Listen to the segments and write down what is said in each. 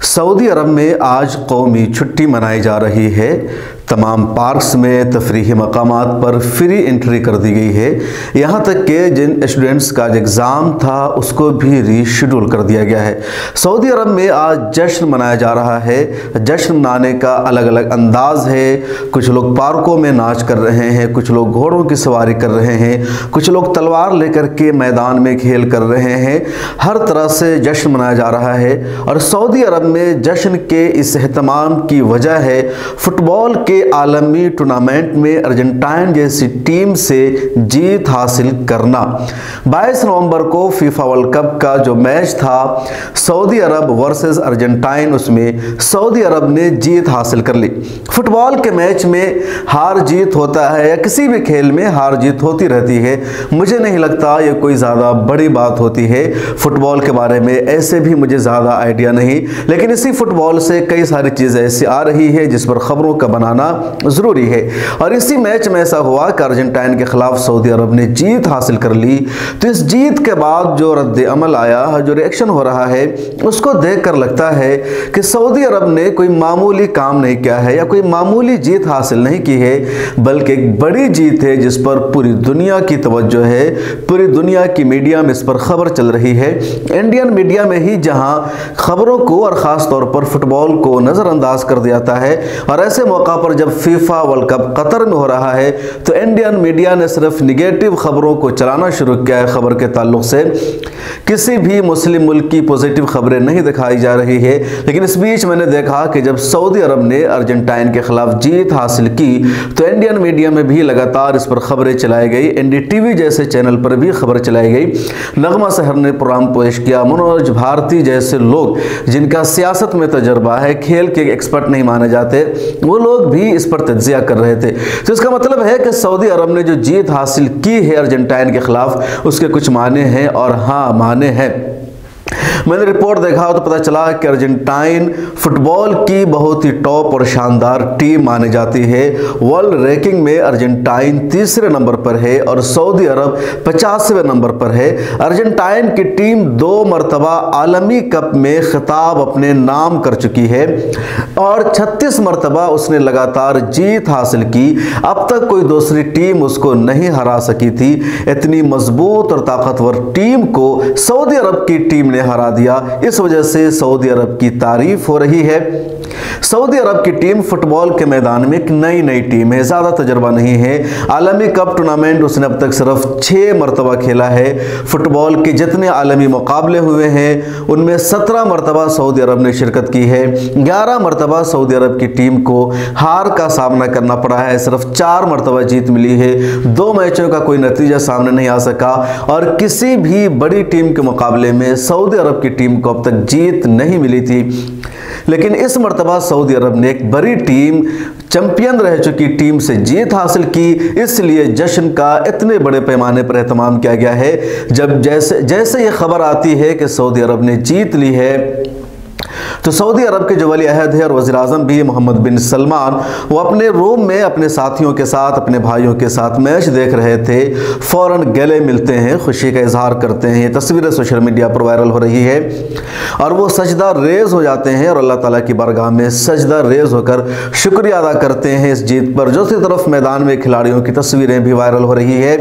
Saudi अरब में आज कौमी छुट्टी मनाई जा रही है। तमाम पार्क्स में तफरीही मकामात पर फ्री एंट्री कर दी गई है। यहाँ तक कि जिन स्टूडेंट्स का एग्ज़ाम था उसको भी रीशेड्यूल कर दिया गया है। सऊदी अरब में आज जश्न मनाया जा रहा है। जश्न मनाने का अलग अलग अंदाज है। कुछ लोग पार्कों में नाच कर रहे हैं, कुछ लोग घोड़ों की सवारी कर रहे हैं, कुछ लोग तलवार लेकर के मैदान में खेल कर रहे हैं। हर तरह से जश्न मनाया जा रहा है। और सऊदी अरब में जश्न के इस एहतमाम की वजह है फुटबॉल के आलमी टूर्नामेंट में अर्जेंटाइन जैसी टीम से जीत हासिल करना। 22 नवंबर को फीफा वर्ल्ड कप का जो मैच था सऊदी अरब वर्सेस अर्जेंटाइन, उसमें सऊदी अरब ने जीत हासिल कर ली। फुटबॉल के मैच में हार जीत होता है या किसी भी खेल में हार जीत होती रहती है। मुझे नहीं लगता ये कोई ज़्यादा बड़ी बात होती है। फुटबॉल के बारे में ऐसे भी मुझे ज़्यादा आइडिया नहीं, लेकिन इसी फुटबॉल से कई सारी चीज़ें ऐसी आ रही है जिस पर ख़बरों का बनाना ज़रूरी है। और इसी मैच में ऐसा हुआ कि अर्जेंटाइन के खिलाफ सऊदी अरब ने जीत हासिल कर ली। तो इस जीत के बाद जो रद्द अमल आया, जो रिएक्शन हो रहा है, उसको देखकर लगता है कि सऊदी अरब ने कोई मामूली काम नहीं किया है या कोई मामूली जीत हासिल नहीं की है, बल्कि एक बड़ी जीत है जिस पर पूरी दुनिया की तवज्जो है। पूरी दुनिया की मीडिया में इस पर खबर चल रही है। इंडियन मीडिया में ही जहां खबरों को और ख़ास तौर पर फुटबॉल को नज़रअंदाज कर दिया जाता है, और ऐसे मौका पर जब फीफा वर्ल्ड कप कतर में हो रहा है तो इंडियन मीडिया ने सिर्फ निगेटिव खबरों को चलाना शुरू किया है। खबर के ताल्लुक से किसी भी मुस्लिम मुल्क की पॉजिटिव खबरें नहीं दिखाई जा रही है। लेकिन इस बीच मैंने देखा कि जब सऊदी अरब ने अर्जेंटाइन के खिलाफ जीत हासिल की तो इंडियन मीडिया में भी लगातार इस पर खबरें चलाई गई। NDTV जैसे चैनल पर भी खबर चलाई गई। नगमा सहर ने प्रोग्राम पेश किया। मनोज भारती जैसे लोग जिनका सियासत में तजर्बा है, खेल के एक्सपर्ट नहीं माने जाते, वो लोग भी इस पर तज्जिया कर रहे थे। तो इसका मतलब है कि सऊदी अरब ने जो जीत हासिल की है अर्जेंटाइन के खिलाफ, उसके कुछ माने हैं और हाँ माने हैं। मैंने रिपोर्ट देखा तो पता चला कि अर्जेंटाइन फुटबॉल की बहुत ही टॉप और शानदार टीम मानी जाती है। वर्ल्ड रैंकिंग में अर्जेंटाइन तीसरे नंबर पर है और सऊदी अरब 50वें नंबर पर है। अर्जेंटाइन की टीम 2 मरतबा आलमी कप में खिताब अपने नाम कर चुकी है और 36 मरतबा उसने लगातार जीत हासिल की। अब तक कोई दूसरी टीम उसको नहीं हरा सकी थी। इतनी मजबूत और ताकतवर टीम को सऊदी अरब की टीम ने हरा दिया। इस वजह से सऊदी अरब की तारीफ हो रही है। सऊदी अरब की टीम फुटबॉल के मैदान में एक नई टीम है, ज़्यादा तजर्बा नहीं है। आलमी कप टूर्नामेंट उसने अब तक सिर्फ 6 मरतबा खेला है। फुटबॉल के जितने आलमी मुकाबले हुए हैं उनमें 17 मरतबा सऊदी अरब ने शिरकत की है। 11 मरतबा सऊदी अरब की टीम को हार का सामना करना पड़ा है, सिर्फ 4 मरतबा जीत मिली है। 2 मैचों का कोई नतीजा सामने नहीं आ सका और किसी भी बड़ी टीम के मुकाबले में सऊदी अरब की टीम को अब तक जीत नहीं मिली थी। लेकिन इस मरतबा सऊदी अरब ने एक बड़ी टीम, चैंपियन रह चुकी टीम से जीत हासिल की। इसलिए जश्न का इतने बड़े पैमाने पर एहतमाम किया गया है। जब जैसे ये खबर आती है कि सऊदी अरब ने जीत ली है तो सऊदी अरब के जो वली अहद है और वज़ीर आज़म भी मोहम्मद बिन सलमान, वो अपने रूम में अपने साथियों के साथ, अपने भाइयों के साथ मैच देख रहे थे। फ़ौरन गले मिलते हैं, खुशी का इजहार करते हैं। ये तस्वीरें सोशल मीडिया पर वायरल हो रही है और वो सजदा रेज़ हो जाते हैं और अल्लाह ताला की बारगाह में सजदा रेज़ होकर शुक्रिया अदा करते हैं इस जीत पर। दूसरी तरफ मैदान में खिलाड़ियों की तस्वीरें भी वायरल हो रही है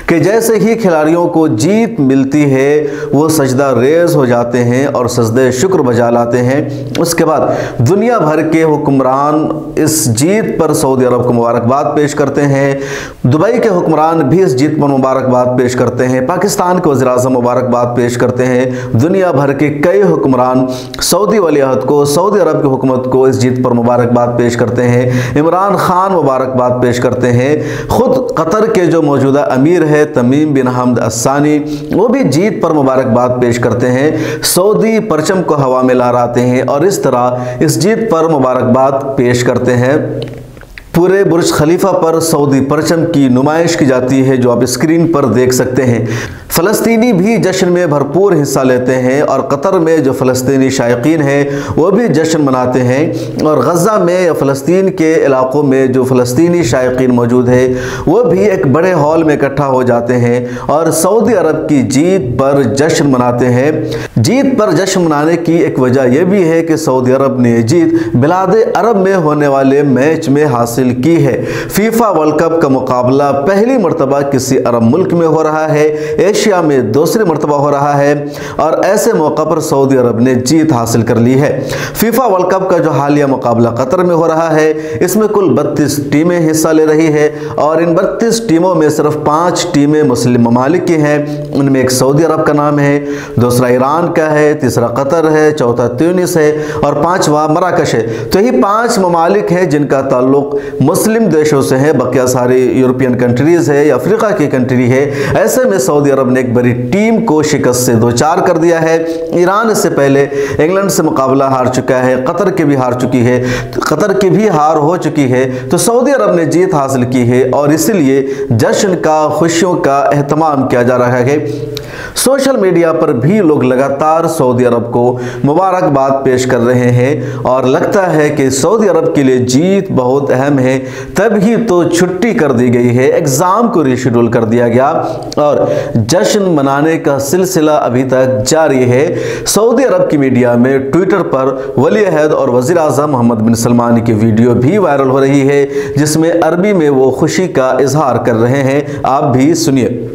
कि जैसे ही खिलाड़ियों को जीत मिलती है वो सजदा रेज़ हो जाते हैं और सजदे शुक्र बजा लाते हैं। उसके बाद दुनिया भर के हुक्मरान इस जीत पर सऊदी अरब को मुबारकबाद पेश करते हैं। दुबई के हुक्मरान भी इस जीत पर मुबारकबाद पेश करते हैं। पाकिस्तान के वज़ीर आज़म मुबारकबाद पेश करते हैं। दुनिया भर के कई हुक्मरान सऊदी वली अहद को, सऊदी अरब की हुकूमत को इस जीत पर मुबारकबाद पेश करते हैं। इमरान खान मुबारकबाद पेश करते हैं। ख़ुद कतर के जो मौजूदा अमीर है तमीम बिन हमद अस्सानी, वो भी जीत पर मुबारकबाद पेश करते हैं। सऊदी परचम को हवा में लहराते हैं और इस तरह इस जीत पर मुबारकबाद पेश करते हैं। पूरे बुर्ज खलीफा पर सऊदी परचम की नुमाइश की जाती है, जो आप स्क्रीन पर देख सकते हैं। फ़लस्तीनी भी जश्न में भरपूर हिस्सा लेते हैं और कतर में जो फ़लस्तीनी शायकीन हैं वो भी जश्न मनाते हैं, और गज़ा में या फ़लस्तीन के इलाक़ों में जो फ़लस्तीनी शायकीन मौजूद है वो भी एक बड़े हॉल में इकट्ठा हो जाते हैं और सऊदी अरब की जीत पर जश्न मनाते हैं। जीत पर जश्न मनाने की एक वजह यह भी है कि सऊदी अरब ने जीत बिलाद अरब में होने वाले मैच में हासिल की है। फीफा वर्ल्ड कप का मुकाबला पहली मरतबा किसी अरब मुल्क में हो रहा है, एशिया में दूसरी मरतबा हो रहा है, और ऐसे मौका पर सऊदी अरब ने जीत हासिल कर ली है। फीफा वर्ल्ड कप का जो हालिया मुकाबला कतर में हो रहा है, इसमें कुल 32 टीमें हिस्सा ले रही है और इन 32 टीमों में सिर्फ 5 टीमें मुस्लिम ममालिक की हैं। उनमें एक सऊदी अरब का नाम है, दूसरा ईरान का है, तीसरा कतर है, चौथा ट्यूनिस है और 5वां मराकश है। तो ये 5 ममालिक हैं जिनका ताल्लुक मुस्लिम देशों से है, बकिया सारी यूरोपियन कंट्रीज़ है या अफ्रीका की कंट्री है। ऐसे में सऊदी अरब ने एक बड़ी टीम को शिकस्त से दो चार कर दिया है। ईरान इससे पहले इंग्लैंड से मुकाबला हार चुका है, कतर की भी हार चुकी है, कतर की भी हार हो चुकी है। तो सऊदी अरब ने जीत हासिल की है और इसलिए जश्न का, खुशियों का एहतमाम किया जा रहा है। सोशल मीडिया पर भी लोग लगातार सऊदी अरब को मुबारकबाद पेश कर रहे हैं और लगता है कि सऊदी अरब के लिए जीत बहुत अहम है, तभी तो छुट्टी कर दी गई है, एग्ज़ाम को रीशेड्यूल कर दिया गया और जश्न मनाने का सिलसिला अभी तक जारी है। सऊदी अरब की मीडिया में ट्विटर पर वली अहद और वज़ीर आज़म मोहम्मद बिन सलमान की वीडियो भी वायरल हो रही है, जिसमें अरबी में वो खुशी का इजहार कर रहे हैं। आप भी सुनिए।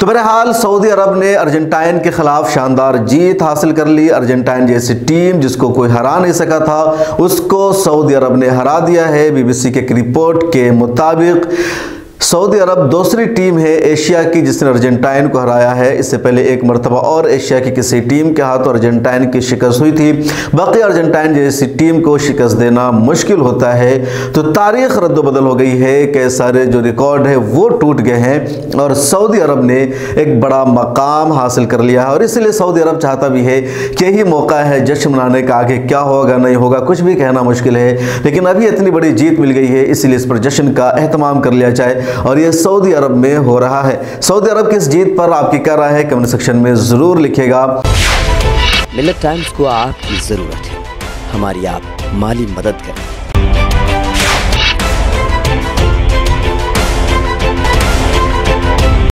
तो बहरहाल सऊदी अरब ने अर्जेंटाइन के खिलाफ शानदार जीत हासिल कर ली। अर्जेंटाइन जैसी टीम जिसको कोई हरा नहीं सका था, उसको सऊदी अरब ने हरा दिया है। बीबीसी के एक रिपोर्ट के मुताबिक सऊदी अरब दूसरी टीम है एशिया की जिसने अर्जेंटाइन को हराया है। इससे पहले एक मरतबा और एशिया की किसी टीम के हाथों अर्जेंटाइन की शिकस्त हुई थी। बाकी अर्जेंटाइन जैसी टीम को शिकस्त देना मुश्किल होता है। तो तारीख रद्द-बदल हो गई है, कई सारे जो रिकॉर्ड है वो टूट गए हैं और सऊदी अरब ने एक बड़ा मकाम हासिल कर लिया है। और इसलिए सऊदी अरब चाहता भी है कि यही मौका है जश्न मनाने का। आगे क्या होगा नहीं होगा कुछ भी कहना मुश्किल है, लेकिन अभी इतनी बड़ी जीत मिल गई है, इसलिए इस पर जश्न का एहतमाम कर लिया जाए और ये सऊदी अरब में हो रहा है। सऊदी अरब की इस जीत पर आपकी क्या राय है, कमेंट सेक्शन में ज़रूर लिखिएगा। मिल्लत टाइम्स को आपकी ज़रूरत है, हमारी आप माली मदद करें।